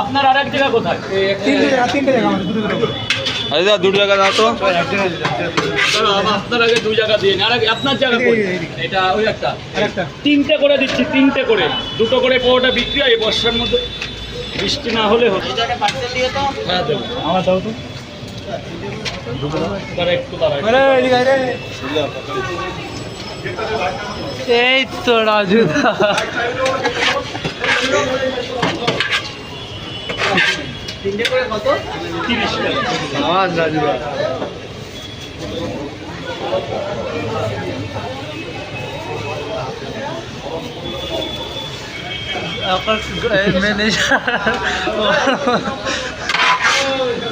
আপনার আর এক জায়গা কোথায়? দাদা দুটো জায়গা দাও তো। আপনার আগে 2 জায়গা দিয়ে আর আপনার জায়গা কই? এটা ওই একটা 3টে করে দিচ্ছি, 3টে করে 2টো করে পরোটা বিক্রি হয়। এই বর্ষার মধ্যে বৃষ্টি না হলে হতো। হ্যাঁ দেবো। আমার দাও তো। দাঁড়া একটু দাঁড়ায়। এই তো রাজুদা। 3টে করে কত? 30 টাকা। আমার রাজুদা।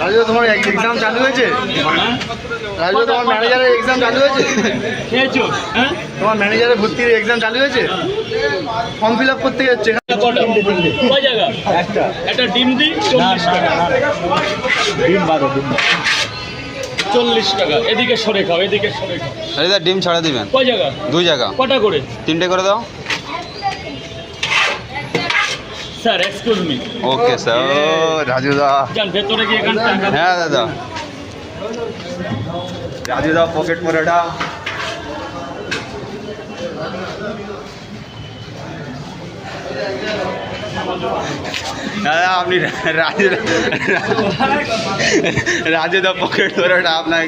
রাজু তোমার এক্সাম চালু হয়েছে? রাজু তোমার ম্যানেজারের এক্সাম চালু হয়েছে? খেয়েছো? হ্যাঁ তোমার ম্যানেজারের ভর্তির এক্সাম চালু হয়েছে? ফর্ম ফিল আপ করতে যাচ্ছে। কয় জায়গা? একটা ডিম দিই 40 টাকা। ডিম বাদে ডিম 40 টাকা। এদিকে সরে খাও, এদিকে সরে খাও। রাজুদা ডিম ছাড়া দিবেন? কয় জায়গা? 2 জায়গা। কটা করে? 3টে করে দাও। Sir excuse me. Okay sir. রাজুদা যান ভেতরে গিয়ে এখানে হ্যাঁ দাদা। রাজুদা পকেট পরোটা। দাদা আপনি রাজুদা পকেট পরোটা আপনার